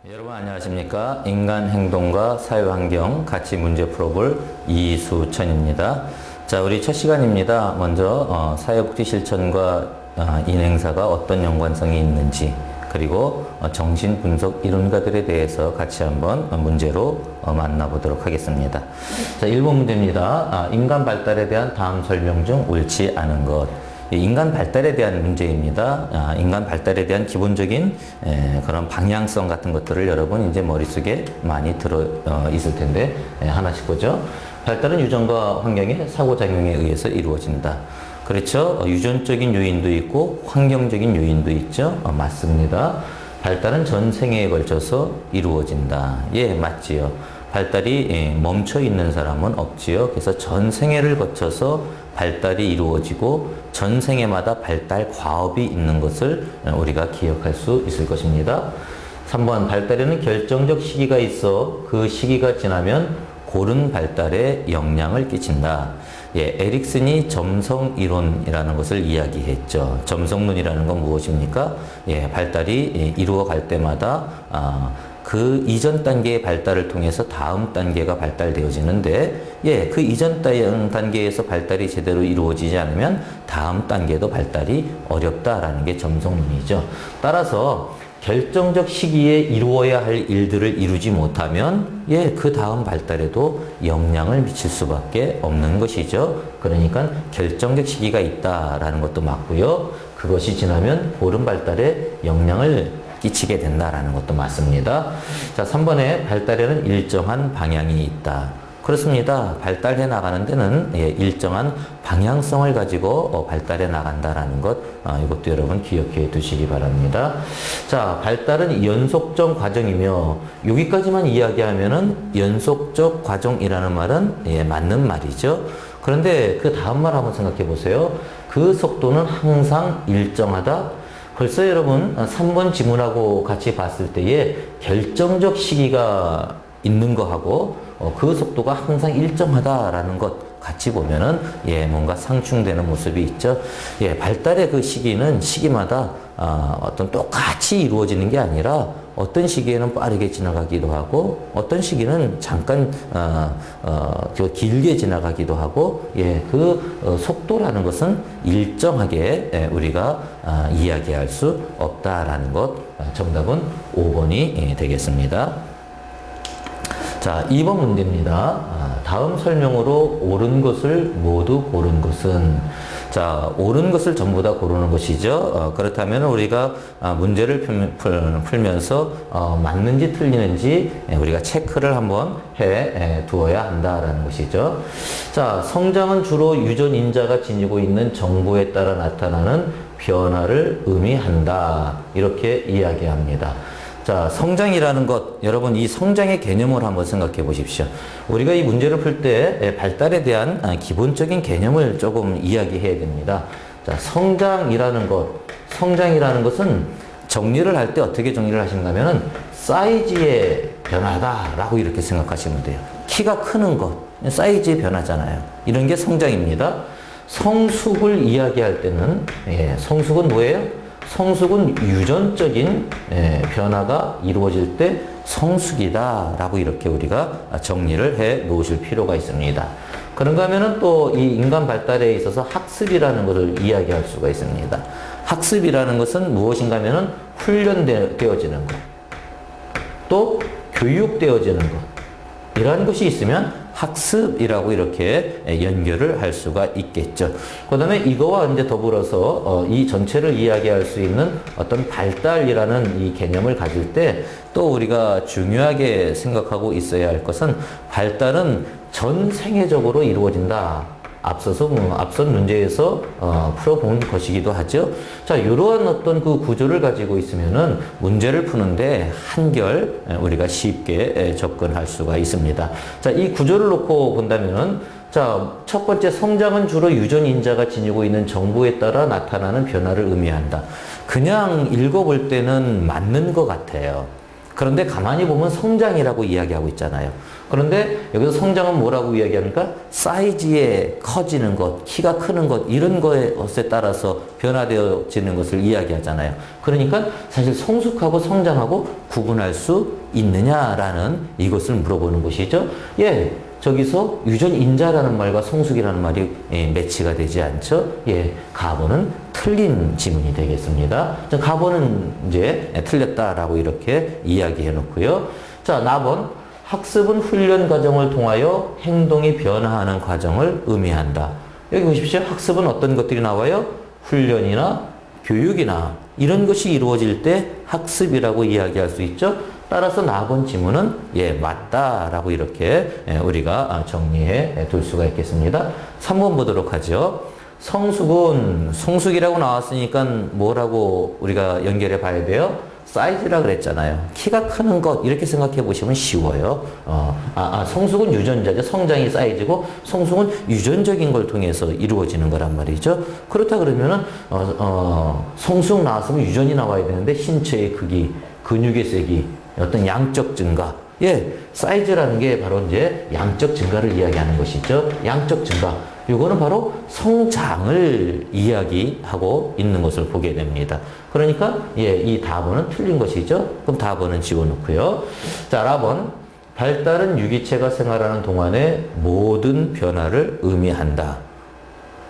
여러분 안녕하십니까? 인간 행동과 사회환경 같이 문제 풀어볼 이수천입니다. 자, 우리 첫 시간입니다. 먼저 사회복지 실천과 인행사가 어떤 연관성이 있는지, 그리고 정신분석 이론가들에 대해서 같이 한번 문제로 만나보도록 하겠습니다. 자, 1번 문제입니다. 인간 발달에 대한 다음 설명 중 옳지 않은 것. 인간 발달에 대한 문제입니다. 인간 발달에 대한 기본적인 그런 방향성 같은 것들을 여러분 이제 머릿속에 많이 들어 있을 텐데 하나씩 보죠. 발달은 유전과 환경의 상호작용에 의해서 이루어진다. 그렇죠. 유전적인 요인도 있고 환경적인 요인도 있죠. 맞습니다. 발달은 전 생애에 걸쳐서 이루어진다. 예, 맞지요. 발달이 멈춰 있는 사람은 없지요. 그래서 전 생애를 거쳐서 발달이 이루어지고 전 생애마다 발달 과업이 있는 것을 우리가 기억할 수 있을 것입니다. 3번, 발달에는 결정적 시기가 있어 그 시기가 지나면 고른 발달에 영향을 끼친다. 예, 에릭슨이 점성 이론이라는 것을 이야기했죠. 점성론이라는 건 무엇입니까? 예, 발달이 이루어갈 때마다 그 이전 단계의 발달을 통해서 다음 단계가 발달되어지는데, 예, 그 이전 단계에서 발달이 제대로 이루어지지 않으면 다음 단계도 발달이 어렵다라는 게 점성론이죠. 따라서 결정적 시기에 이루어야 할 일들을 이루지 못하면, 예, 그 다음 발달에도 영향을 미칠 수밖에 없는 것이죠. 그러니까 결정적 시기가 있다라는 것도 맞고요. 그것이 지나면 고른 발달에 영향을 끼치게 된다라는 것도 맞습니다. 자, 3번에 발달에는 일정한 방향이 있다. 그렇습니다. 발달해 나가는 데는 일정한 방향성을 가지고 발달해 나간다라는 것, 이것도 여러분 기억해 두시기 바랍니다. 자, 발달은 연속적 과정이며, 여기까지만 이야기하면은 연속적 과정이라는 말은 맞는 말이죠. 그런데 그 다음 말 한번 생각해 보세요. 그 속도는 항상 일정하다. 벌써 여러분 3번 지문하고 같이 봤을 때에 결정적 시기가 있는 거하고 그 속도가 항상 일정하다라는 것 같이 보면은 뭔가 상충되는 모습이 있죠. 발달의 그 시기마다 어떤 똑같이 이루어지는 게 아니라 어떤 시기에는 빠르게 지나가기도 하고 어떤 시기는 잠깐 길게 지나가기도 하고, 그 속도라는 것은 일정하게 우리가 이야기할 수 없다라는 것, 정답은 5번이 되겠습니다. 자, 2번 문제입니다. 다음 설명으로 옳은 것을 모두 고른 것은, 자, 옳은 것을 전부 다 고르는 것이죠. 그렇다면 우리가 문제를 풀면서 맞는지 틀리는지 우리가 체크를 한번 해 두어야 한다라는 것이죠. 자, 성장은 주로 유전인자가 지니고 있는 정보에 따라 나타나는 변화를 의미한다. 이렇게 이야기합니다. 자, 성장이라는 것, 여러분 이 성장의 개념을 한번 생각해 보십시오. 우리가 이 문제를 풀 때 발달에 대한 기본적인 개념을 조금 이야기해야 됩니다. 자, 성장이라는 것은 정리를 할 때 어떻게 정리를 하시는가 하면은 사이즈의 변화다라고 이렇게 생각하시면 돼요. 키가 크는 것, 사이즈의 변화잖아요. 이런 게 성장입니다. 성숙을 이야기할 때는, 성숙은 뭐예요? 성숙은 유전적인 변화가 이루어질 때 성숙이다 라고 이렇게 우리가 정리를 해 놓으실 필요가 있습니다. 그런가 하면은 또 이 인간 발달에 있어서 학습이라는 것을 이야기할 수가 있습니다. 학습이라는 것은 무엇인가 하면은 훈련되어지는 것, 또 교육되어지는 것, 이러한 것이 있으면 학습이라고 이렇게 연결을 할 수가 있겠죠. 그 다음에 이거와 이제 더불어서 이 전체를 이야기할 수 있는 어떤 발달이라는 이 개념을 가질 때 또 우리가 중요하게 생각하고 있어야 할 것은 발달은 전 생애적으로 이루어진다. 앞선 문제에서 풀어본 것이기도 하죠. 자, 이러한 어떤 그 구조를 가지고 있으면은 문제를 푸는데 한결 우리가 쉽게 접근할 수가 있습니다. 자, 이 구조를 놓고 본다면은, 자, 첫 번째, 성장은 주로 유전인자가 지니고 있는 정보에 따라 나타나는 변화를 의미한다. 그냥 읽어볼 때는 맞는 것 같아요. 그런데 가만히 보면 성장이라고 이야기하고 있잖아요. 그런데 여기서 성장은 뭐라고 이야기하니까 사이즈에 커지는 것, 키가 크는 것, 이런 것에 따라서 변화되어지는 것을 이야기하잖아요. 그러니까 사실 성숙하고 성장하고 구분할 수 있느냐라는 이것을 물어보는 것이죠. 예. 저기서 유전인자라는 말과 성숙이라는 말이 매치가 되지 않죠. 예, 가번은 틀린 지문이 되겠습니다. 가번은 이제 틀렸다라고 이렇게 이야기해 놓고요. 자, 나번 학습은 훈련 과정을 통하여 행동이 변화하는 과정을 의미한다. 여기 보십시오. 학습은 어떤 것들이 나와요? 훈련이나 교육이나 이런 것이 이루어질 때 학습이라고 이야기할 수 있죠. 따라서 나번 지문은 예, 맞다라고 이렇게 우리가 정리해 둘 수가 있겠습니다. 3번 보도록 하죠. 성숙은 성숙이라고 나왔으니까 뭐라고 우리가 연결해 봐야 돼요? 사이즈라 그랬잖아요. 키가 크는 것 이렇게 생각해 보시면 쉬워요. 성숙은 유전자죠. 성장이 사이즈고 성숙은 유전적인 걸 통해서 이루어지는 거란 말이죠. 그렇다 그러면은 성숙 나왔으면 유전이 나와야 되는데 신체의 크기, 근육의 세기, 어떤 양적 증가. 예, 사이즈라는 게 바로 이제 양적 증가를 이야기하는 것이죠. 양적 증가. 이거는 바로 성장을 이야기하고 있는 것을 보게 됩니다. 그러니까 예, 이 답은 틀린 것이죠. 그럼 답은 지워놓고요. 자, 라번. 발달은 유기체가 생활하는 동안의 모든 변화를 의미한다.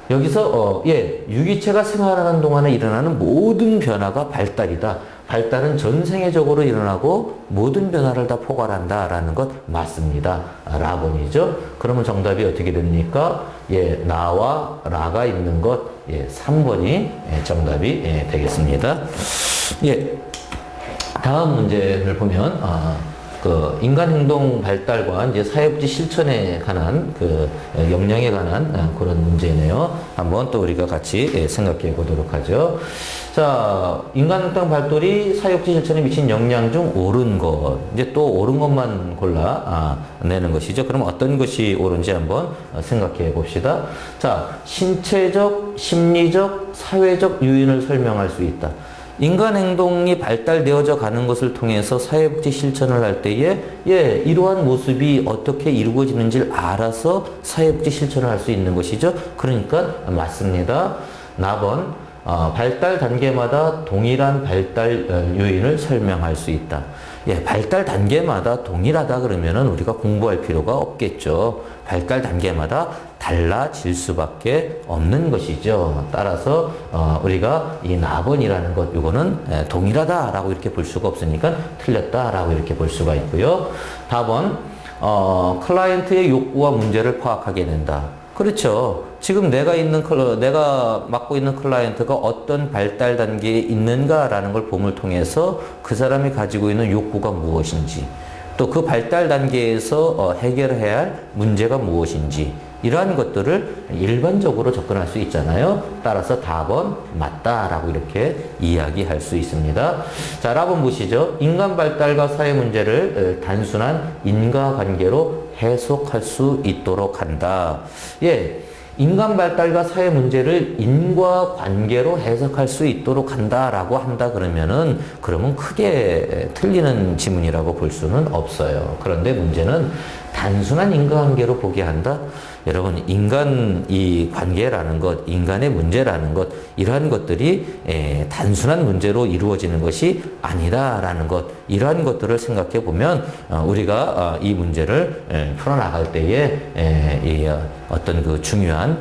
여기서 유기체가 생활하는 동안에 일어나는 모든 변화가 발달이다. 발달은 전 생애적으로 일어나고 모든 변화를 다 포괄한다라는 것 맞습니다. 라번이죠. 그러면 정답이 어떻게 됩니까? 예, 나와 라가 있는 것, 예, 3번이 정답이 되겠습니다. 예, 다음 문제를 보면 그 인간 행동 발달과 이제 사회복지 실천에 관한 그 역량에 관한 그런 문제네요. 한번 또 우리가 같이 생각해 보도록 하죠. 자, 인간 행동 발달이 사회복지 실천에 미친 영향 중 옳은 것. 이제 또 옳은 것만 골라 내는 것이죠. 그럼 어떤 것이 옳은지 한번 생각해 봅시다. 자, 신체적, 심리적, 사회적 요인을 설명할 수 있다. 인간 행동이 발달되어져 가는 것을 통해서 사회복지 실천을 할 때에 이러한 모습이 어떻게 이루어지는지를 알아서 사회복지 실천을 할 수 있는 것이죠. 그러니까 맞습니다. 나번 발달 단계마다 동일한 발달 요인을 설명할 수 있다. 예, 발달 단계마다 동일하다 그러면은 우리가 공부할 필요가 없겠죠. 발달 단계마다 달라질 수밖에 없는 것이죠. 따라서 우리가 이 나번이라는 것, 이거는 동일하다라고 이렇게 볼 수가 없으니까 틀렸다라고 이렇게 볼 수가 있고요. 다번 클라이언트의 욕구와 문제를 파악하게 된다. 그렇죠. 지금 내가 맡고 있는 클라이언트가 어떤 발달 단계에 있는가라는 걸 봄을 통해서 그 사람이 가지고 있는 욕구가 무엇인지, 또 그 발달 단계에서 해결해야 할 문제가 무엇인지, 이러한 것들을 일반적으로 접근할 수 있잖아요. 따라서 답은 맞다라고 이렇게 이야기할 수 있습니다. 자, 라번 보시죠. 인간 발달과 사회 문제를 단순한 인과관계로 해석할 수 있도록 한다. 예. 인간 발달과 사회 문제를 인과관계로 해석할 수 있도록 한다라고 한다 그러면 크게 틀리는 지문이라고 볼 수는 없어요. 그런데 문제는 단순한 인과관계로 보게 한다? 여러분, 인간 이 관계라는 것, 인간의 문제라는 것, 이러한 것들이 단순한 문제로 이루어지는 것이 아니다라는 것, 이러한 것들을 생각해 보면 우리가 이 문제를 풀어나갈 때에 어떤 그 중요한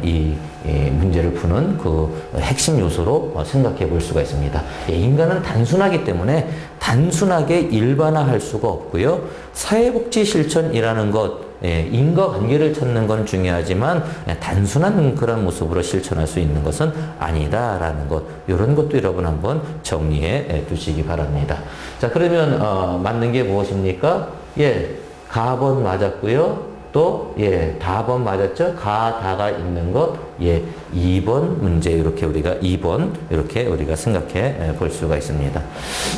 이 문제를 푸는 그 핵심 요소로 생각해 볼 수가 있습니다. 인간은 단순하기 때문에 단순하게 일반화할 수가 없고요. 사회복지 실천이라는 것, 인과관계를 찾는 건 중요하지만 단순한 그런 모습으로 실천할 수 있는 것은 아니다라는 것, 이런 것도 여러분 한번 정리해 두시기 바랍니다. 자, 그러면 맞는 게 무엇입니까? 가번 맞았고요. 또 다번 맞았죠? 다가 있는 것, 2번 문제, 이렇게 우리가 2번 이렇게 우리가 생각해 볼 수가 있습니다.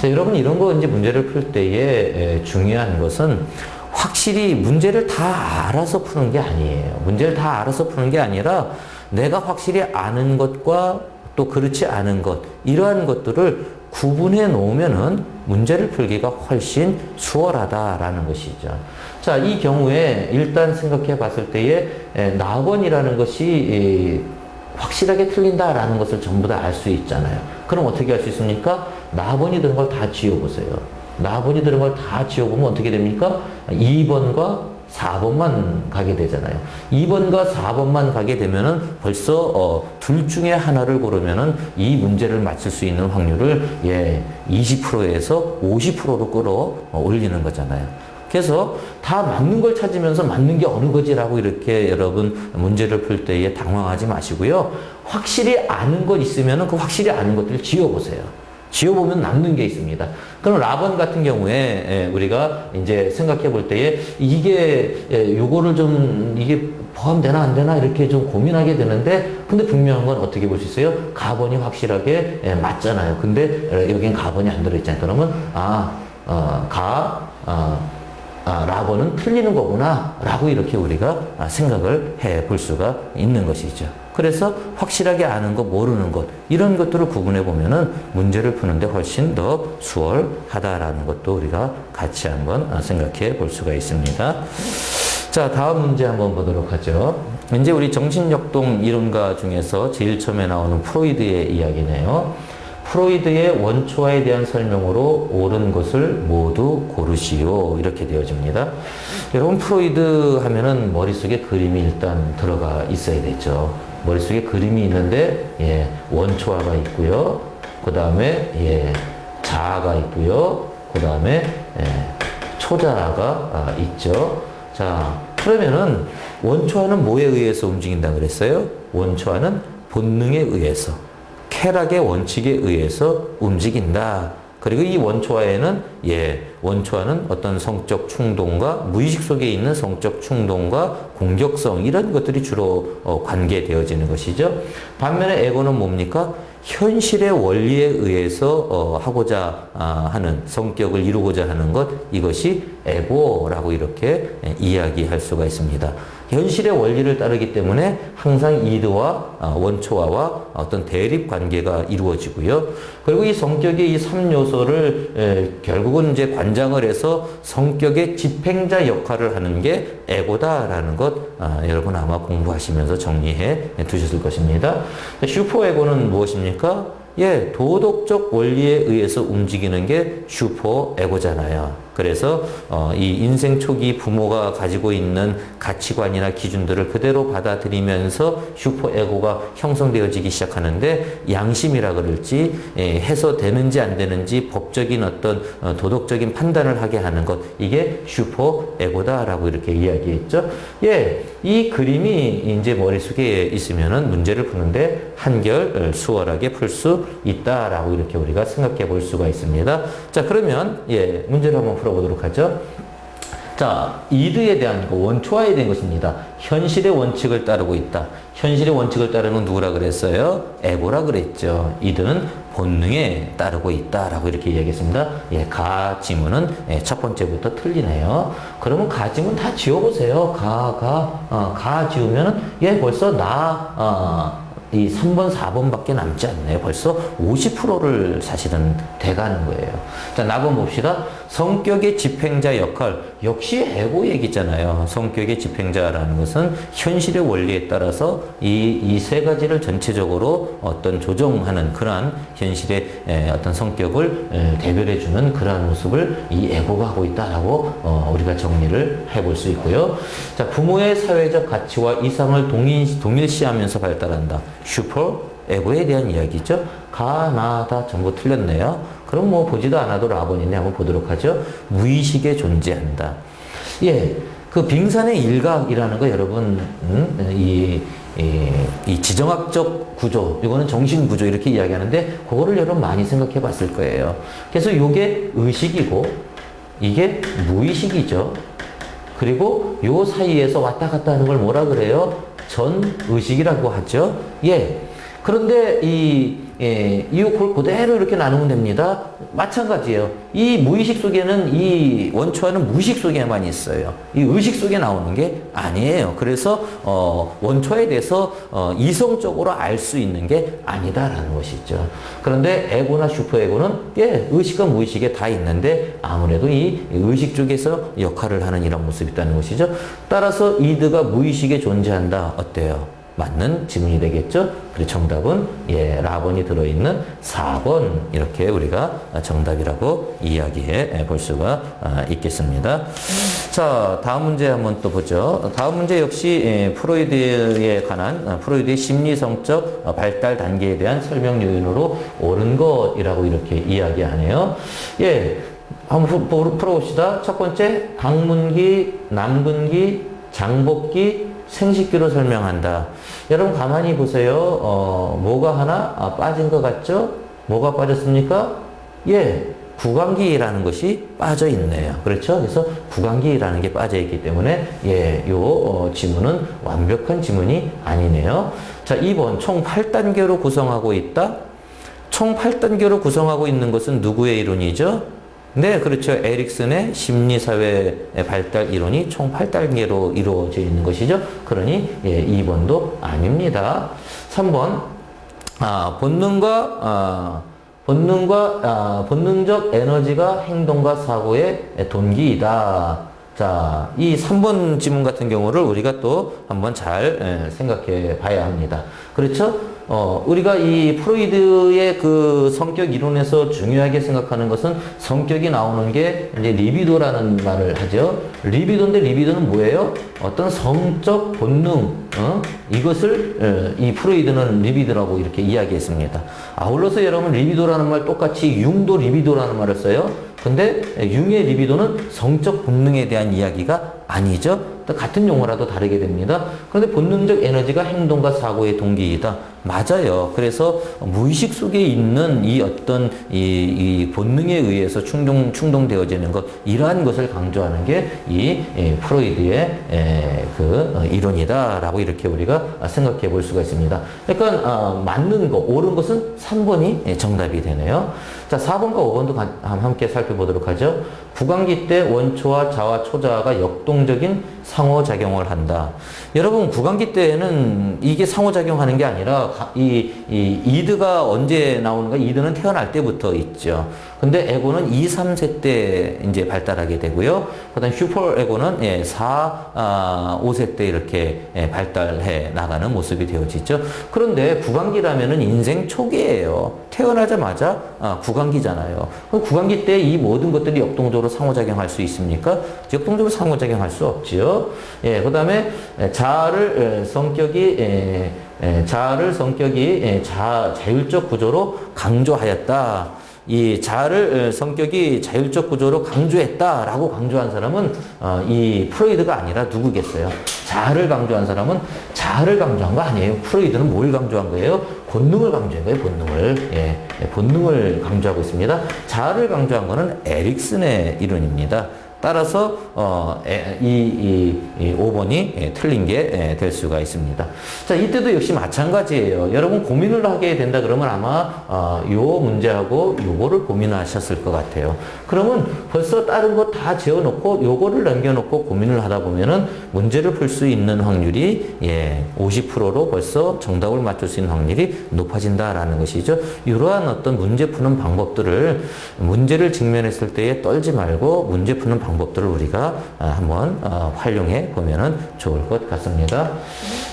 자, 여러분, 이런 거 이제 문제를 풀 때에 중요한 것은 확실히 문제를 다 알아서 푸는 게 아니에요. 문제를 다 알아서 푸는 게 아니라 내가 확실히 아는 것과 또 그렇지 않은 것, 이러한 것들을 구분해 놓으면은 문제를 풀기가 훨씬 수월하다라는 것이죠. 자, 이 경우에 일단 생각해 봤을 때에 낙원이라는 것이 확실하게 틀린다라는 것을 전부 다 알 수 있잖아요. 그럼 어떻게 할 수 있습니까? 낙원이 드는 걸 다 지워보세요. 낙원이 드는 걸 다 지워보면 어떻게 됩니까? 2번과 4번만 가게 되잖아요. 2번과 4번만 가게 되면은 벌써 둘 중에 하나를 고르면은 이 문제를 맞출 수 있는 확률을 20%에서 50%로 끌어 올리는 거잖아요. 그래서 다 맞는 걸 찾으면서 맞는 게 어느 거지라고 이렇게 여러분 문제를 풀 때에 당황하지 마시고요. 확실히 아는 것 있으면은 그 확실히 아는 것들을 지워보세요. 지어보면 남는 게 있습니다. 그럼 라번 같은 경우에 우리가 이제 생각해 볼 때에 이게 요거를 좀 이게 포함되나 안 되나 이렇게 좀 고민하게 되는데 근데 분명한 건 어떻게 볼 수 있어요? 가번이 확실하게 맞잖아요. 근데 여긴 가번이 안 들어있잖아요. 그러면 라번은 틀리는 거구나 라고 이렇게 우리가 생각을 해 볼 수가 있는 것이죠. 그래서 확실하게 아는 것, 모르는 것 이런 것들을 구분해 보면은 문제를 푸는데 훨씬 더 수월하다라는 것도 우리가 같이 한번 생각해 볼 수가 있습니다. 자, 다음 문제 한번 보도록 하죠. 이제 우리 정신역동 이론가 중에서 제일 처음에 나오는 프로이드의 이야기네요. 프로이드의 원초화에 대한 설명으로 옳은 것을 모두 고르시오 이렇게 되어집니다. 여러분 프로이드 하면은 머릿속에 그림이 일단 들어가 있어야 되죠. 머릿속에 그림이 있는데 원초화가 있고요. 그 다음에 자아가 있고요. 그 다음에 초자아가 있죠. 자, 그러면은 원초화는 뭐에 의해서 움직인다 그랬어요? 원초화는 본능에 의해서 쾌락의 원칙에 의해서 움직인다. 그리고 이 원초화에는 원초화는 어떤 성적 충동과 무의식 속에 있는 성적 충동과 공격성 이런 것들이 주로 관계되어지는 것이죠. 반면에 에고는 뭡니까? 현실의 원리에 의해서 하고자 하는 성격을 이루고자 하는 것 이것이 에고라고 이렇게 이야기할 수가 있습니다. 현실의 원리를 따르기 때문에 항상 이드와 원초화와 어떤 대립 관계가 이루어지고요. 그리고 이 성격의 이 3요소를 결국은 이제 관장을 해서 성격의 집행자 역할을 하는 게 에고다라는 것 여러분 아마 공부하시면서 정리해 두셨을 것입니다. 슈퍼에고는 무엇입니까? 도덕적 원리에 의해서 움직이는 게 슈퍼에고잖아요. 그래서 이 인생 초기 부모가 가지고 있는 가치관이나 기준들을 그대로 받아들이면서 슈퍼에고가 형성되어지기 시작하는데 양심이라 그럴지 해서 되는지 안 되는지 법적인 어떤 도덕적인 판단을 하게 하는 것 이게 슈퍼에고다라고 이렇게 이야기했죠. 이 그림이 이제 머릿속에 있으면은 문제를 푸는데 한결 수월하게 풀 수 있다라고 이렇게 우리가 생각해 볼 수가 있습니다. 자, 그러면 문제를 한번 풀어보도록 하죠. 자, 이드에 대한 원초화에 대한 것입니다. 현실의 원칙을 따르고 있다. 현실의 원칙을 따르는 건 누구라 그랬어요? 에고라 그랬죠. 이드는 본능에 따르고 있다라고 이렇게 이야기했습니다. 가 지문은 첫 번째부터 틀리네요. 그러면 가 지문 다 지워보세요. 가 지우면은 벌써 이 3번, 4번밖에 남지 않네요. 벌써 50%를 사실은 돼가는 거예요. 자, 나번 봅시다. 성격의 집행자 역할. 역시 에고 얘기잖아요. 성격의 집행자라는 것은 현실의 원리에 따라서 이 세 가지를 전체적으로 어떤 조정하는 그러한 현실의 어떤 성격을 대별해주는 그러한 모습을 이 에고가 하고 있다라고 우리가 정리를 해볼 수 있고요. 자, 부모의 사회적 가치와 이상을 동일시하면서 발달한다. 슈퍼 에고에 대한 이야기죠. 가, 나, 다 전부 틀렸네요. 그럼 뭐 보지도 않아도 라본이네 한번 보도록 하죠. 무의식에 존재한다. 그 빙산의 일각이라는 거 여러분 이 지정학적 구조, 이거는 정신 구조 이렇게 이야기하는데 그거를 여러분 많이 생각해 봤을 거예요. 그래서 이게 의식이고 이게 무의식이죠. 그리고 요 사이에서 왔다 갔다 하는 걸 뭐라 그래요? 전의식이라고 하죠. 그런데 이걸 그대로 이렇게 나누면 됩니다. 마찬가지예요. 이 무의식 속에는 이 원초와는 무의식 속에만 있어요. 이 의식 속에 나오는 게 아니에요. 그래서 원초에 대해서 이성적으로 알 수 있는 게 아니다라는 것이죠. 그런데 에고나 슈퍼에고는 의식과 무의식에 다 있는데 아무래도 이 의식 쪽에서 역할을 하는 이런 모습이 있다는 것이죠. 따라서 이드가 무의식에 존재한다. 어때요? 맞는 질문이 되겠죠? 그래서 정답은 라번이 들어있는 4번 이렇게 우리가 정답이라고 이야기해 볼 수가 있겠습니다. 자, 다음 문제 한번 또 보죠. 다음 문제 역시 프로이드에 관한 프로이드의 심리성적 발달 단계에 대한 설명 요인으로 옳은 것이라고 이렇게 이야기하네요. 한번 풀어봅시다. 첫 번째, 강문기, 남근기, 장복기, 생식기로 설명한다. 여러분 가만히 보세요. 뭐가 하나 빠진 것 같죠? 뭐가 빠졌습니까? 구강기라는 것이 빠져 있네요. 그렇죠? 그래서 구강기라는 게 빠져 있기 때문에 요 지문은 완벽한 지문이 아니네요. 자, 2번 총 8단계로 구성하고 있다. 총 8단계로 구성하고 있는 것은 누구의 이론이죠? 네, 그렇죠. 에릭슨의 심리사회 발달 이론이 총 8단계로 이루어져 있는 것이죠. 그러니 2번도 아닙니다. 3번 본능적 에너지가 행동과 사고의 동기이다. 자, 이 3번 지문 같은 경우를 우리가 또 한번 잘 생각해 봐야 합니다. 그렇죠? 우리가 이 프로이드의 그 성격 이론에서 중요하게 생각하는 것은 성격이 나오는 게 이제 리비도라는 말을 하죠. 리비도인데 리비도는 뭐예요? 어떤 성적 본능, 이것을 이 프로이드는 리비도라고 이렇게 이야기했습니다. 아울러서 여러분 리비도라는 말 똑같이 융도 리비도라는 말을 써요. 근데 융의 리비도는 성적 본능에 대한 이야기가 아니죠. 같은 용어라도 다르게 됩니다. 그런데 본능적 에너지가 행동과 사고의 동기이다. 맞아요. 그래서 무의식 속에 있는 이 어떤 이 본능에 의해서 충동되어지는 것, 이러한 것을 강조하는 게 이 프로이드의 그 이론이다라고 이렇게 우리가 생각해 볼 수가 있습니다. 그러니까 맞는 거, 옳은 것은 3번이 정답이 되네요. 자, 4번과 5번도 함께 살펴보도록 하죠. 구강기 때 원초와 자와 초자가 역동적인 상호작용을 한다. 여러분, 구강기 때에는 이게 상호작용하는 게 아니라 이드가 언제 나오는가? 이드는 태어날 때부터 있죠. 근데 에고는 2, 3세 때 이제 발달하게 되고요. 그 다음 슈퍼 에고는 4, 5세 때 이렇게 발달해 나가는 모습이 되어지죠. 그런데 구강기라면은 인생 초기예요. 태어나자마자 구강기잖아요. 그럼 구강기 때 이 모든 것들이 역동적으로 상호작용할 수 있습니까? 역동적으로 상호작용할 수 없지요. 그 다음에 자아를 성격이 자율적 구조로 강조하였다. 이 자아를 성격이 자율적 구조로 강조했다라고 강조한 사람은 이 프로이드가 아니라 누구겠어요? 자아를 강조한 사람은 자아를 강조한 거 아니에요. 프로이드는 뭘 강조한 거예요? 본능을 강조한 거예요. 본능을. 본능을 강조하고 있습니다. 자아를 강조한 거는 에릭슨의 이론입니다. 따라서 5번이 틀린 게 될 수가 있습니다. 자, 이때도 역시 마찬가지예요. 여러분 고민을 하게 된다 그러면 아마 요 문제하고 요거를 고민하셨을 것 같아요. 그러면 벌써 다른 거 다 재워놓고 요거를 남겨놓고 고민을 하다 보면은 문제를 풀 수 있는 확률이 50%로 벌써 정답을 맞출 수 있는 확률이 높아진다라는 것이죠. 이러한 어떤 문제 푸는 방법들을 문제를 직면했을 때에 떨지 말고 문제 푸는 방법들을 우리가 한번 활용해 보면은 좋을 것 같습니다.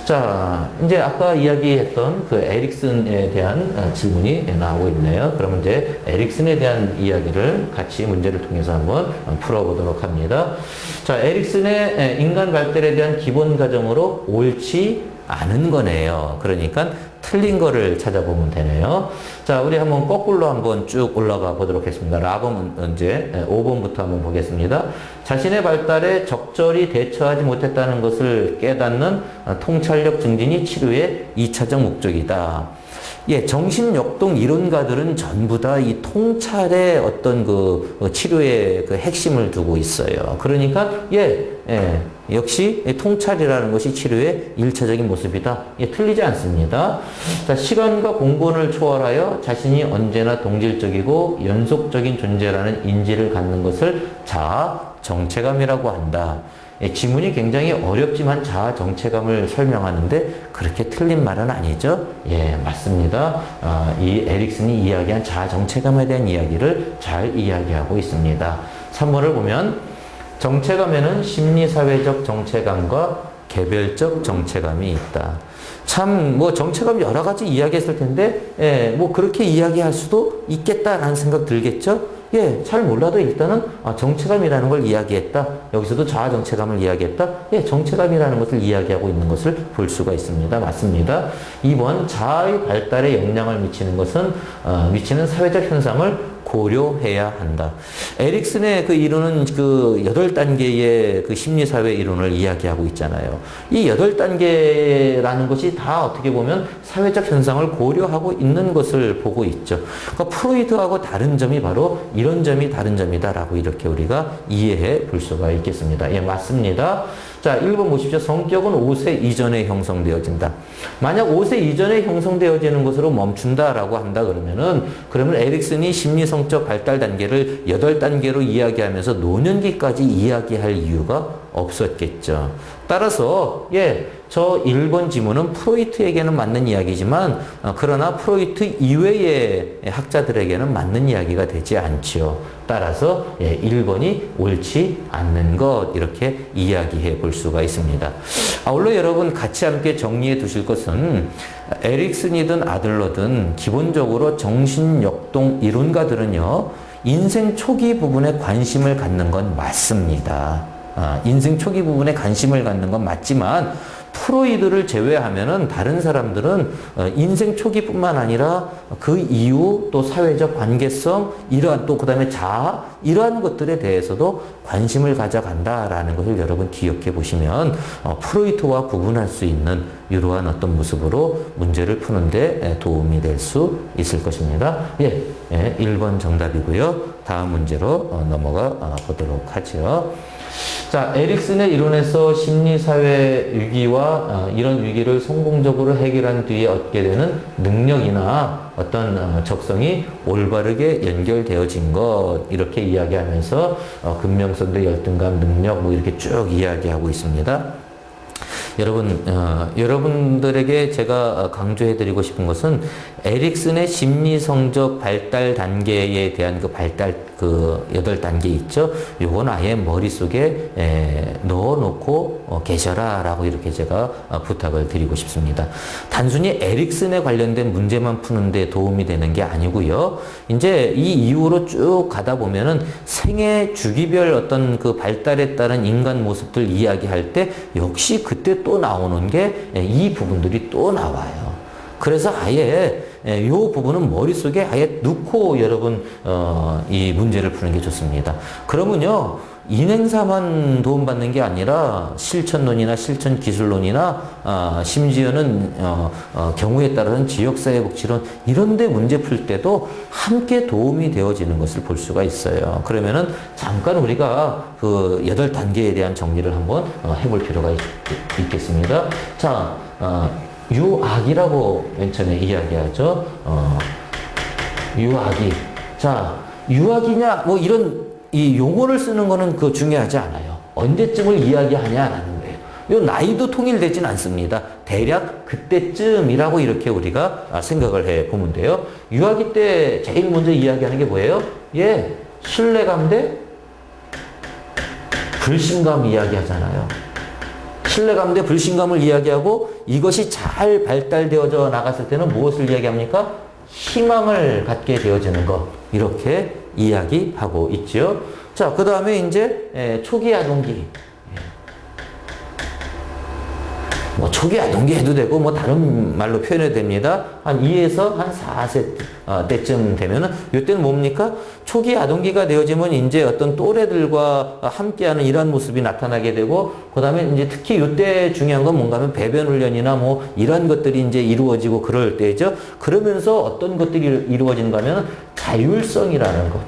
자, 이제 아까 이야기했던 그 에릭슨에 대한 질문이 나오고 있네요. 그러면 이제 에릭슨에 대한 이야기를 같이 문제를 통해서 한번 풀어보도록 합니다. 자, 에릭슨의 인간 발달에 대한 기본 가정으로 옳지 않은 거네요. 그러니까 틀린 거를 찾아보면 되네요. 자, 우리 한번 거꾸로 한번 쭉 올라가 보도록 하겠습니다. 라범은 이제 5번부터 한번 보겠습니다. 자신의 발달에 적절히 대처하지 못했다는 것을 깨닫는 통찰력 증진이 치료의 2차적 목적이다. 예, 정신역동 이론가들은 전부 다 이 통찰의 어떤 그 치료의 그 핵심을 두고 있어요. 그러니까, 역시 통찰이라는 것이 치료의 일차적인 모습이다. 예, 틀리지 않습니다. 자, 시간과 공간을 초월하여 자신이 언제나 동질적이고 연속적인 존재라는 인지를 갖는 것을 자아 정체감이라고 한다. 예, 지문이 굉장히 어렵지만 자아 정체감을 설명하는데 그렇게 틀린 말은 아니죠. 예, 맞습니다. 이 에릭슨이 이야기한 자아 정체감에 대한 이야기를 잘 이야기하고 있습니다. 3번을 보면 정체감에는 심리사회적 정체감과 개별적 정체감이 있다. 참, 정체감 여러 가지 이야기했을 텐데, 그렇게 이야기할 수도 있겠다라는 생각 들겠죠? 예, 잘 몰라도 일단은 정체감이라는 걸 이야기했다. 여기서도 자아 정체감을 이야기했다. 예, 정체감이라는 것을 이야기하고 있는 것을 볼 수가 있습니다. 맞습니다. 2번, 자아의 발달에 영향을 미치는 사회적 현상을 고려해야 한다. 에릭슨의 그 이론은 그 8단계의 그 심리사회 이론을 이야기하고 있잖아요. 이 8단계라는 것이 다 어떻게 보면 사회적 현상을 고려하고 있는 것을 보고 있죠. 그러니까 프로이트하고 다른 점이 바로 이런 점이 다른 점이다라고 이렇게 우리가 이해해 볼 수가 있겠습니다. 예, 맞습니다. 자, 1번 보십시오. 성격은 5세 이전에 형성되어진다. 만약 5세 이전에 형성되어지는 것으로 멈춘다라고 한다 그러면 에릭슨이 심리성적 발달 단계를 8단계로 이야기하면서 노년기까지 이야기할 이유가 없었겠죠. 따라서 저 1번 지문은 프로이트에게는 맞는 이야기지만 그러나 프로이트 이외의 학자들에게는 맞는 이야기가 되지 않지요. 따라서 1번이 옳지 않는 것 이렇게 이야기해 볼 수가 있습니다. 아울러 여러분 같이 함께 정리해 두실 것은 에릭슨이든 아들러든 기본적으로 정신역동 이론가들은요 인생 초기 부분에 관심을 갖는 건 맞습니다. 인생 초기 부분에 관심을 갖는 건 맞지만 프로이드를 제외하면은 다른 사람들은 인생 초기뿐만 아니라 그 이후 또 사회적 관계성 이러한 또 그다음에 자아 이러한 것들에 대해서도 관심을 가져간다라는 것을 여러분 기억해 보시면 프로이트와 구분할 수 있는 이러한 어떤 모습으로 문제를 푸는데 도움이 될 수 있을 것입니다. 1번 정답이고요. 다음 문제로 넘어가 보도록 하죠. 자, 에릭슨의 이론에서 심리사회 위기와 이런 위기를 성공적으로 해결한 뒤에 얻게 되는 능력이나 어떤 적성이 올바르게 연결되어진 것 이렇게 이야기하면서 근명성대 열등감 능력 이렇게 쭉 이야기하고 있습니다. 여러분들에게 제가 강조해드리고 싶은 것은 에릭슨의 심리성적 발달 단계에 대한 그 발달 그 8단계 있죠. 요건 아예 머릿속에 넣어놓고 계셔라 라고 이렇게 제가 부탁을 드리고 싶습니다. 단순히 에릭슨에 관련된 문제만 푸는데 도움이 되는 게 아니고요. 이제 이 이후로 쭉 가다 보면은 생애 주기별 어떤 그 발달에 따른 인간 모습들 이야기할 때 역시 그때 또 나오는 게 이 부분들이 또 나와요. 그래서 아예 이 부분은 머릿속에 아예 넣고 여러분 이 문제를 푸는 게 좋습니다. 그러면요 인행사만 도움받는 게 아니라 실천론이나 실천기술론이나 심지어는 경우에 따라서는 지역사회복지론 이런 데 문제 풀 때도 함께 도움이 되어지는 것을 볼 수가 있어요. 그러면은 잠깐 우리가 그 8단계에 대한 정리를 한번 해볼 필요가 있겠습니다. 자, 유아기라고 맨 처음에 이야기하죠. 유아기. 자, 유아기냐 이런 이 용어를 쓰는 거는 그 중요하지 않아요. 언제쯤을 이야기하냐라는 거예요. 요 나이도 통일되진 않습니다. 대략 그때쯤이라고 이렇게 우리가 생각을 해 보면 돼요. 유아기 때 제일 먼저 이야기하는 게 뭐예요? 신뢰감 대 불신감 이야기하잖아요. 신뢰감 대 불신감을 이야기하고 이것이 잘 발달되어져 나갔을 때는 무엇을 이야기합니까? 희망을 갖게 되어지는 것. 이렇게 이야기하고 있죠. 자, 그 다음에 이제 초기 아동기. 초기 아동기 해도 되고 뭐 다른 말로 표현해도 됩니다. 한 2에서 한 4세 때쯤 되면은 이때는 뭡니까? 초기 아동기가 되어지면 이제 어떤 또래들과 함께하는 이러한 모습이 나타나게 되고 그다음에 이제 특히 이때 중요한 건 뭔가 하면 배변 훈련이나 뭐 이런 것들이 이제 이루어지고 그럴 때죠. 그러면서 어떤 것들이 이루어진가 하면 자율성이라는 것.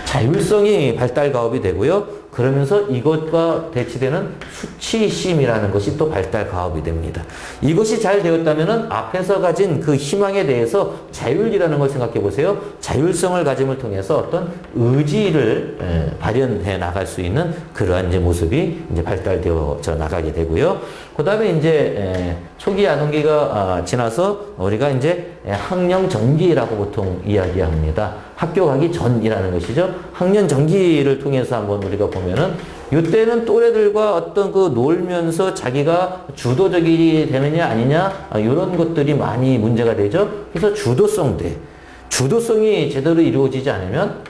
자율성이 발달 가업이 되고요. 그러면서 이것과 대치되는 수치심이라는 것이 또 발달 가업이 됩니다. 이것이 잘 되었다면은 앞에서 가진 그 희망에 대해서 자율이라는 걸 생각해 보세요. 자율성을 가짐을 통해서 어떤 의지를 발현해 나갈 수 있는 그러한 이제 모습이 이제 발달되어 나가게 되고요. 그 다음에 이제 초기 아동기가 지나서 우리가 이제 학령 전기라고 보통 이야기합니다. 학교 가기 전이라는 것이죠. 학년 전기를 통해서 한번 우리가 보면은 이때는 또래들과 어떤 그 놀면서 자기가 주도적이 되느냐 아니냐 이런 것들이 많이 문제가 되죠. 그래서 주도성이 제대로 이루어지지 않으면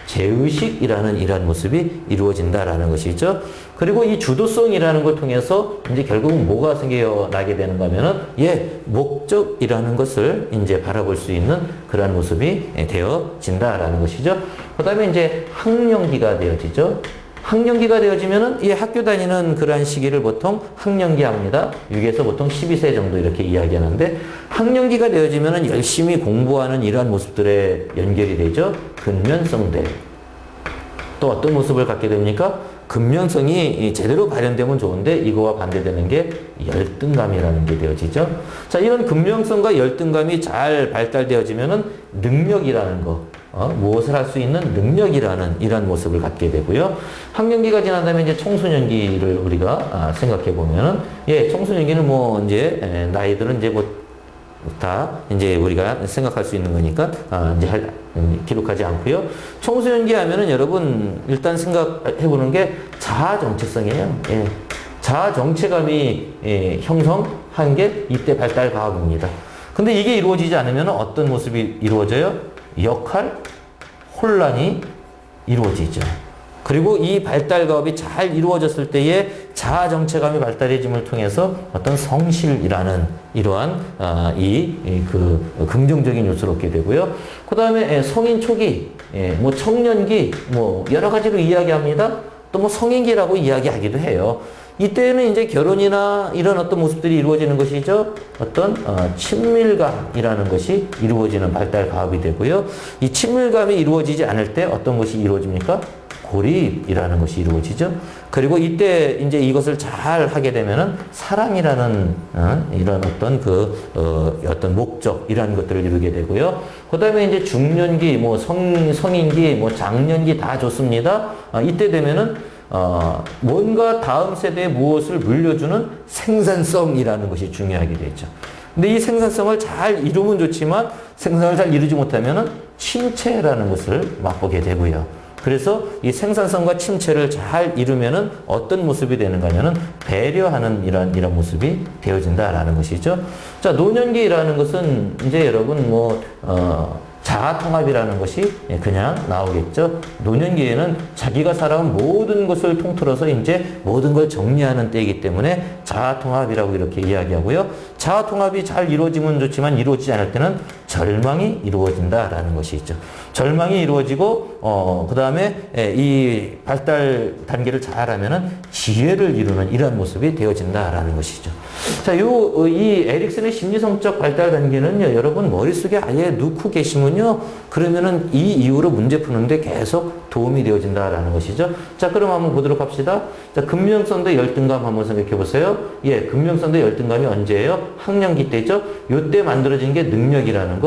제의식이라는 이러한 모습이 이루어진다라는 것이죠. 그리고 이 주도성이라는 걸 통해서 이제 결국은 뭐가 생겨나게 되는가 하면은 목적이라는 것을 이제 바라볼 수 있는 그러한 모습이 되어진다라는 것이죠. 그 다음에 이제 학령기가 되어지죠. 학령기가 되어지면은 학교 다니는 그러한 시기를 보통 학령기 합니다. 6에서 보통 12세 정도 이렇게 이야기하는데 학령기가 되어지면은 열심히 공부하는 이러한 모습들에 연결이 되죠. 근면성대. 또 어떤 모습을 갖게 됩니까? 근면성이 제대로 발현되면 좋은데 이거와 반대되는 게 열등감이라는 게 되어지죠. 자, 이런 근면성과 열등감이 잘 발달되어지면은 능력이라는 거, 무엇을 할 수 있는 능력이라는 이런 모습을 갖게 되고요. 학령기가 지난 다음에 이제 청소년기를 우리가 생각해 보면은 청소년기는 뭐 이제 나이들은 이제 뭐 다 이제 우리가 생각할 수 있는 거니까 이제 기록하지 않고요. 청소년기 하면은 여러분 일단 생각해 보는 게 자아 정체성이에요. 자아 정체감이 형성한 게 이때 발달 가업입니다. 근데 이게 이루어지지 않으면 어떤 모습이 이루어져요? 역할 혼란이 이루어지죠. 그리고 이 발달 가업이 잘 이루어졌을 때에 자아 정체감이 발달해짐을 통해서 어떤 성실이라는 이러한 그 긍정적인 요소를 얻게 되고요. 그 다음에 성인 초기, 뭐 청년기, 뭐 여러 가지로 이야기합니다. 또 뭐 성인기라고 이야기하기도 해요. 이때는 이제 결혼이나 이런 어떤 모습들이 이루어지는 것이죠. 어떤 친밀감이라는 것이 이루어지는 발달 가업이 되고요. 이 친밀감이 이루어지지 않을 때 어떤 것이 이루어집니까? 고립이라는 것이 이루어지죠. 그리고 이때 이제 이것을 잘 하게 되면은 사랑이라는 이런 어떤 어떤 목적이라는 것들을 이루게 되고요. 그 다음에 이제 중년기, 뭐 성인기, 뭐 장년기 다 좋습니다. 이때 되면은 뭔가 다음 세대에 무엇을 물려주는 생산성이라는 것이 중요하게 되죠. 근데 이 생산성을 잘 이루면 좋지만 생산을 잘 이루지 못하면은 침체라는 것을 맛보게 되고요. 그래서 이 생산성과 침체를 잘 이루면은 어떤 모습이 되는가 하면은 배려하는 이런 모습이 되어진다라는 것이죠. 자, 노년기라는 것은 이제 여러분 자아 통합이라는 것이 그냥 나오겠죠. 노년기에는 자기가 살아온 모든 것을 통틀어서 이제 모든 걸 정리하는 때이기 때문에 자아 통합이라고 이렇게 이야기하고요. 자아 통합이 잘 이루어지면 좋지만 이루어지지 않을 때는 절망이 이루어진다라는 것이 있죠. 절망이 이루어지고 그 다음에 이 발달 단계를 잘하면은 지혜를 이루는 이러한 모습이 되어진다라는 것이죠. 자, 이 에릭슨의 심리성적 발달 단계는요, 여러분 머릿속에 아예 넣고 계시면요, 그러면은 이 이후로 문제 푸는데 계속 도움이 되어진다라는 것이죠. 자, 그럼 한번 보도록 합시다. 자, 근면성대 열등감 한번 생각해 보세요. 근면성대 열등감이 언제예요? 학령기 때죠. 요때 만들어진 게 능력이라는 거.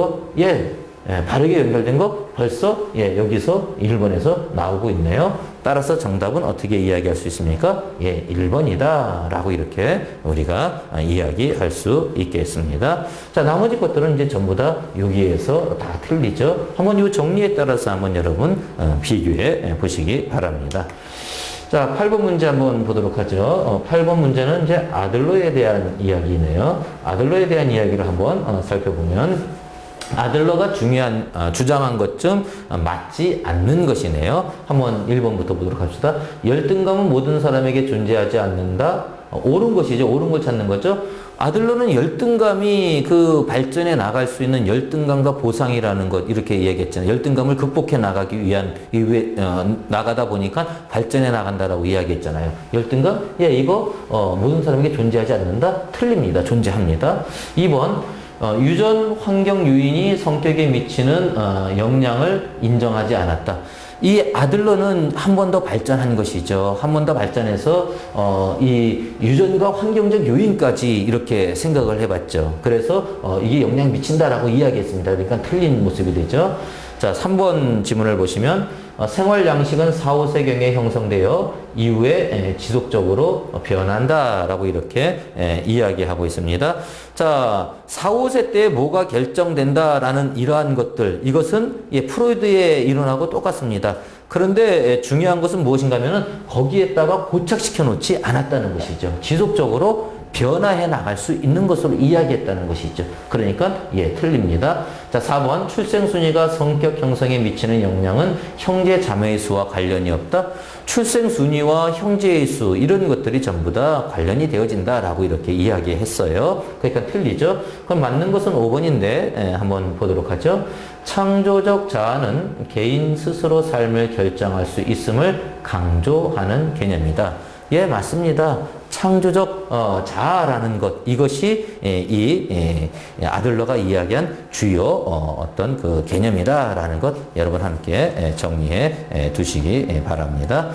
바르게 연결된 거 벌써 여기서 1번에서 나오고 있네요. 따라서 정답은 어떻게 이야기할 수 있습니까? 1번이다 라고 이렇게 우리가 이야기할 수 있겠습니다. 자, 나머지 것들은 이제 전부 다 여기에서 다 틀리죠. 한번 이 정리에 따라서 한번 여러분 비교해 보시기 바랍니다. 자, 8번 문제 한번 보도록 하죠. 8번 문제는 이제 아들러에 대한 이야기네요. 아들러에 대한 이야기를 한번 살펴보면 아들러가 주장한 것쯤 맞지 않는 것이네요. 한번 1번부터 보도록 합시다. 열등감은 모든 사람에게 존재하지 않는다. 옳은 것이죠. 옳은 걸 찾는 거죠. 아들러는 열등감이 그 발전해 나갈 수 있는 열등감과 보상이라는 것 이렇게 이야기했잖아요. 열등감을 극복해 나가기 위한 나가다 보니까 발전해 나간다라고 이야기했잖아요. 열등감? 예, 이거 모든 사람에게 존재하지 않는다? 틀립니다. 존재합니다. 2번 유전 환경 요인이 성격에 미치는 영향을 인정하지 않았다. 이 아들러는 한 번 더 발전한 것이죠. 한 번 더 발전해서 이 유전과 환경적 요인까지 이렇게 생각을 해봤죠. 그래서 이게 영향 미친다라고 이야기했습니다. 그러니까 틀린 모습이 되죠. 자, 3번 지문을 보시면 생활 양식은 4, 5세경에 형성되어 이후에 지속적으로 변한다라고 이렇게 이야기하고 있습니다. 자, 4, 5세 때 뭐가 결정된다라는 이러한 것들, 이것은 프로이드의 이론하고 똑같습니다. 그런데 중요한 것은 무엇인가 하면은 거기에다가 고착시켜 놓지 않았다는 것이죠. 지속적으로 변화해 나갈 수 있는 것으로 이야기했다는 것이죠. 그러니까 틀립니다. 자, 4번 출생 순위가 성격 형성에 미치는 영향은 형제 자매의 수와 관련이 없다. 출생 순위와 형제의 수 이런 것들이 전부 다 관련이 되어진다라고 이렇게 이야기했어요. 그러니까 틀리죠. 그럼 맞는 것은 5번인데 한번 보도록 하죠. 창조적 자아는 개인 스스로 삶을 결정할 수 있음을 강조하는 개념이다. 예, 맞습니다. 창조적 자아라는 것, 이것이 이 아들러가 이야기한 주요 어떤 그 개념이다라는 것 여러분 함께 정리해 두시기 바랍니다.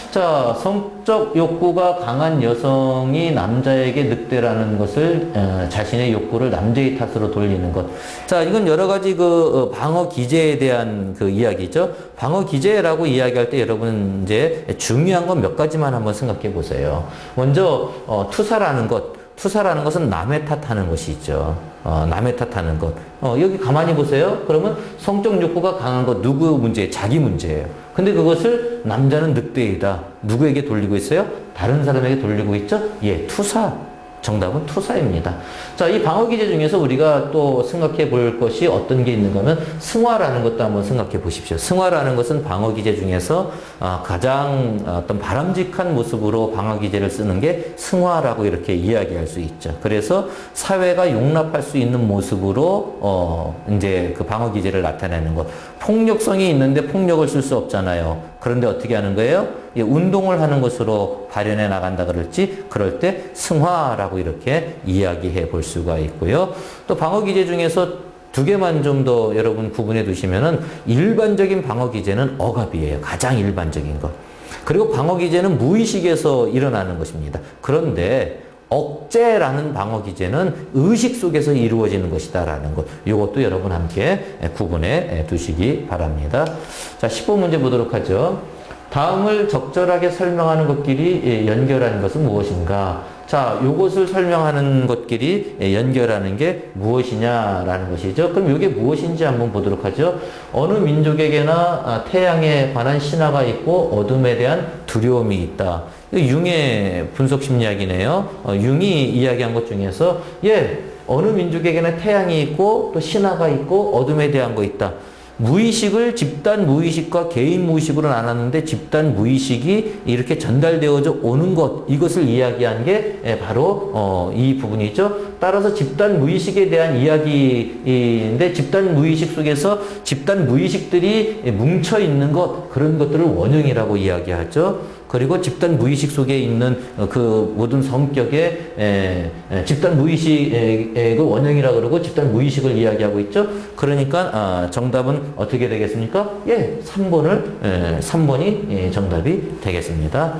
자, 성적 욕구가 강한 여성이 남자에게 늑대라는 것을 자신의 욕구를 남자의 탓으로 돌리는 것. 자, 이건 여러 가지 그 방어 기제에 대한 그 이야기죠. 방어 기제라고 이야기할 때 여러분 이제 중요한 건 몇 가지만 한번 생각해 보세요. 먼저 투사라는 것은 남의 탓하는 것이죠. 남의 탓하는 것. 여기 가만히 보세요. 그러면 성적 욕구가 강한 것 누구 문제예요? 자기 문제예요. 근데 그것을 남자는 늑대이다. 누구에게 돌리고 있어요? 다른 사람에게 돌리고 있죠? 투사. 정답은 투사입니다. 자, 이 방어 기제 중에서 우리가 또 생각해 볼 것이 어떤 게 있는가 하면 승화라는 것도 한번 생각해 보십시오. 승화라는 것은 방어 기제 중에서 가장 어떤 바람직한 모습으로 방어 기제를 쓰는 게 승화라고 이렇게 이야기할 수 있죠. 그래서 사회가 용납할 수 있는 모습으로 이제 그 방어 기제를 나타내는 것. 폭력성이 있는데 폭력을 쓸 수 없잖아요. 그런데 어떻게 하는 거예요? 운동을 하는 것으로 발현해 나간다 그럴지, 그럴 때 승화라고 이렇게 이야기해 볼 수가 있고요. 또 방어 기제 중에서 두 개만 좀 더 여러분 구분해 두시면은 일반적인 방어 기제는 억압이에요. 가장 일반적인 것. 그리고 방어 기제는 무의식에서 일어나는 것입니다. 그런데 억제라는 방어 기제는 의식 속에서 이루어지는 것이다라는 것. 이것도 여러분 함께 구분해 두시기 바랍니다. 자, 10번 문제 보도록 하죠. 다음을 적절하게 설명하는 것끼리 연결하는 것은 무엇인가? 자, 요것을 설명하는 것끼리 연결하는 게 무엇이냐라는 것이죠. 그럼 이게 무엇인지 한번 보도록 하죠. 어느 민족에게나 태양에 관한 신화가 있고 어둠에 대한 두려움이 있다. 융의 분석 심리학이네요. 융이 이야기한 것 중에서 어느 민족에게나 태양이 있고 또 신화가 있고 어둠에 대한 거 있다. 무의식을 집단 무의식과 개인 무의식으로 나눴는데 집단 무의식이 이렇게 전달되어져 오는 것, 이것을 이야기한 게 바로 이 부분이죠. 따라서 집단 무의식에 대한 이야기인데 집단 무의식 속에서 집단 무의식들이 뭉쳐 있는 것, 그런 것들을 원형이라고 이야기하죠. 그리고 집단 무의식 속에 있는 그 모든 성격의 집단 무의식의 원형이라고 그러고 집단 무의식을 이야기하고 있죠. 그러니까 정답은 어떻게 되겠습니까? 3번이 정답이 되겠습니다.